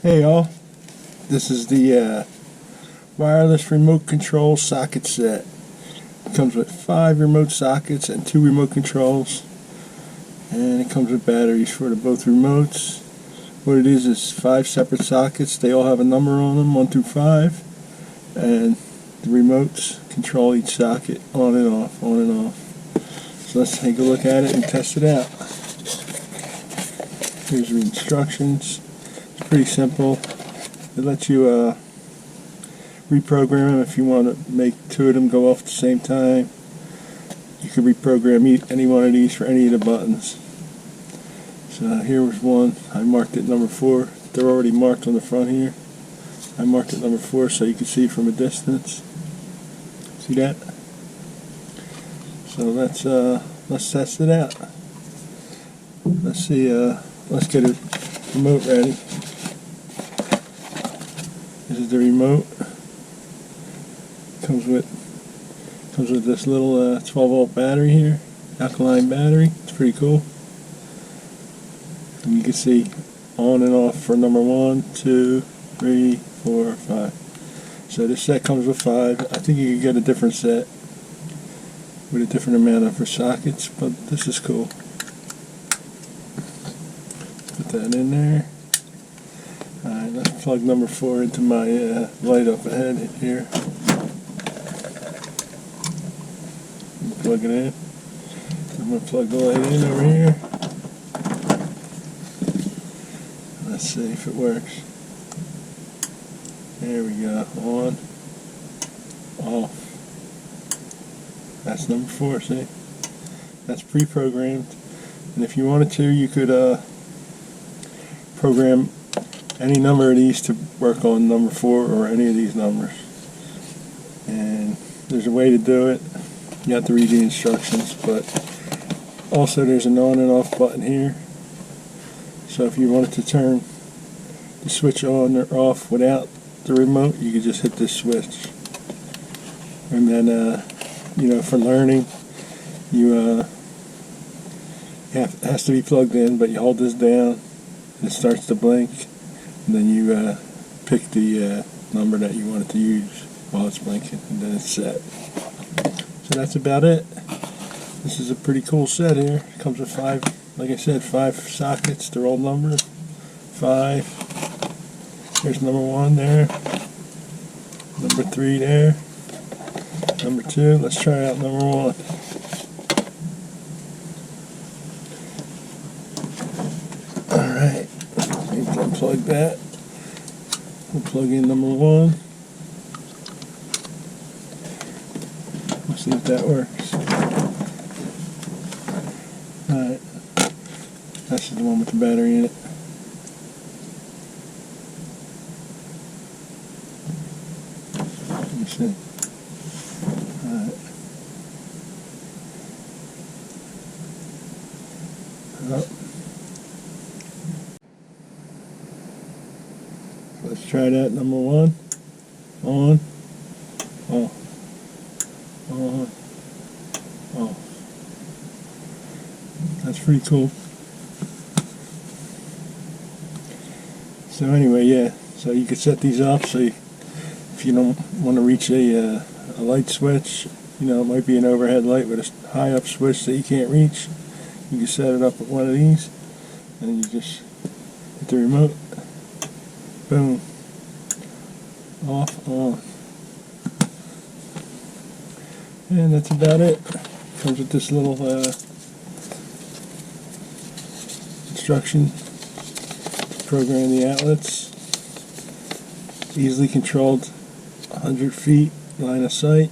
Hey y'all, this is the wireless remote control socket set. It comes with 5 remote sockets and 2 remote controls, and it comes with batteries for both remotes. What it is 5 separate sockets. They all have a number on them, 1 through 5, and the remotes control each socket on and off, on and off. So let's take a look at it and test it out. Here's the instructions. It's pretty simple. It lets you reprogram them if you want to make 2 of them go off at the same time. You can reprogram any one of these for any of the buttons. So here was one. I marked it number 4. They're already marked on the front here. I marked it number 4 so you can see from a distance. See that? So let's test it out. Let's see. Let's get a remote ready. This is the remote. Comes with this little 12-volt battery here, alkaline battery. It's pretty cool. And you can see on and off for number 1, 2, 3, 4, 5. So this set comes with 5. I think you could get a different set with a different amount of sockets, but this is cool. Put that in there. Alright, let's plug number 4 into my light up ahead here. Plug it in. I'm going to plug the light in over here. Let's see if it works. There we go. On. Off. That's number 4, see? That's pre-programmed. And if you wanted to, you could program any number of these to work on number 4 or any of these numbers. And there's a way to do it. You have to read the instructions, but also there's an on and off button here. So if you wanted to turn the switch on or off without the remote, you could just hit this switch. And then, for learning, it has to be plugged in, but you hold this down, and it starts to blink, and then you pick the number that you want it to use while it's blinking, and then it's set. So that's about it. This is a pretty cool set here. It comes with 5, like I said, 5 sockets. They're all numbered. 5. There's number 1 there. Number 3 there. Number 2. Let's try out number 1. Alright. Unplug that. We'll plug in number 1. Let's see if that works. Alright. That's the one with the battery in it. Let me see. Alright. Oh. Let's try that number 1. On. Off. On. Off. That's pretty cool. So anyway, yeah. So you could set these up so if you don't want to reach a light switch, it might be an overhead light with a high up switch that you can't reach. You can set it up with one of these, and you just hit the remote. Boom. Off, on. And that's about it. Comes with this little instruction to program the outlets. Easily controlled, 100 feet, line of sight.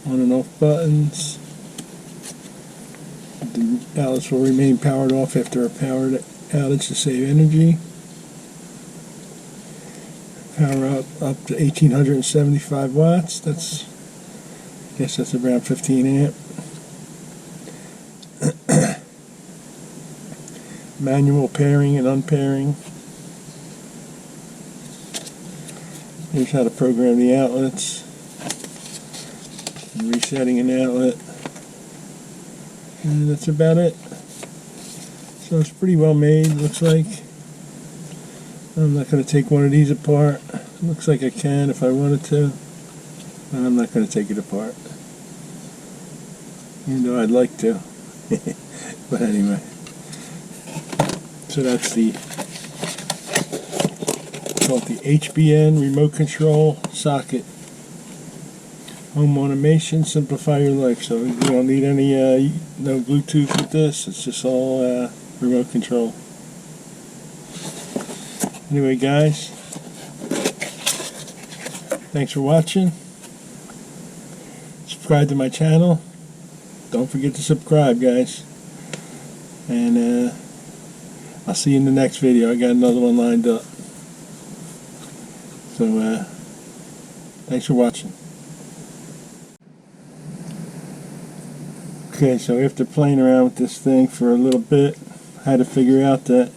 On and off buttons. The outlets will remain powered off after a power outage to save energy. Power up to 1875 watts. I guess that's around 15 amp. Manual pairing and unpairing. Here's how to program the outlets. And resetting an outlet. And that's about it. So it's pretty well made, looks like. I'm not going to take one of these apart. Looks like I can if I wanted to, but I'm not going to take it apart, even though I'd like to. But anyway, so that's the called the HBN remote control socket. Home automation, simplify your life. So you don't need any no Bluetooth with this. It's just all remote control. Anyway, guys, thanks for watching. Subscribe to my channel. Don't forget to subscribe, guys. And I'll see you in the next video. I got another one lined up. So thanks for watching. Okay, so after playing around with this thing for a little bit, I had to figure out that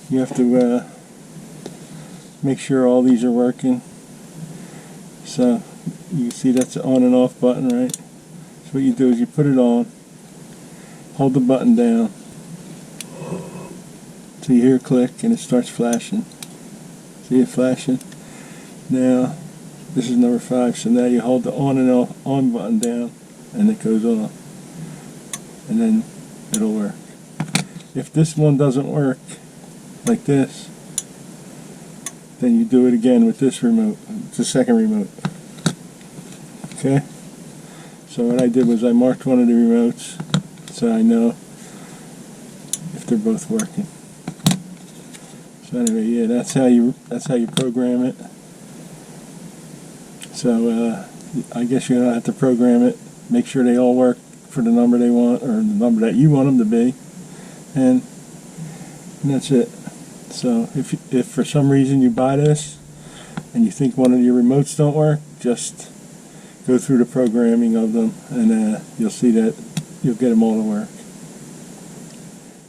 you have to make sure all these are working. So you can see that's the on and off button, right? So what you do is you put it on, hold the button down, so you hear a click and it starts flashing. See it flashing? Now, this is number 5, so now you hold the on and off on button down and it goes off. And then it'll work. If this one doesn't work, like this, then you do it again with this remote. It's the second remote. Okay? So what I did was I marked one of the remotes so I know if they're both working. So anyway, yeah, that's how you program it. So I guess you don't have to program it. Make sure they all work for the number they want, or the number that you want them to be, and that's it. So if for some reason you buy this and you think one of your remotes don't work, just go through the programming of them, and you'll see that you'll get them all to work.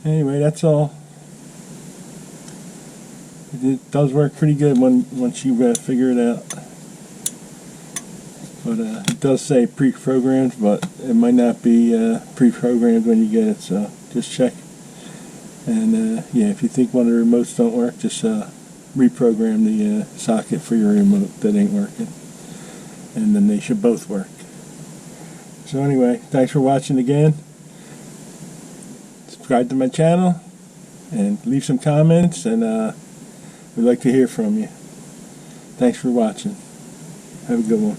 Anyway, that's all. It does work pretty good once you figure it out. But it does say pre-programmed, but it might not be pre-programmed when you get it, so just check. And yeah, if you think one of the remotes don't work, just reprogram the socket for your remote that ain't working. And then they should both work. So anyway, thanks for watching again. Subscribe to my channel and leave some comments, and we'd like to hear from you. Thanks for watching. Have a good one.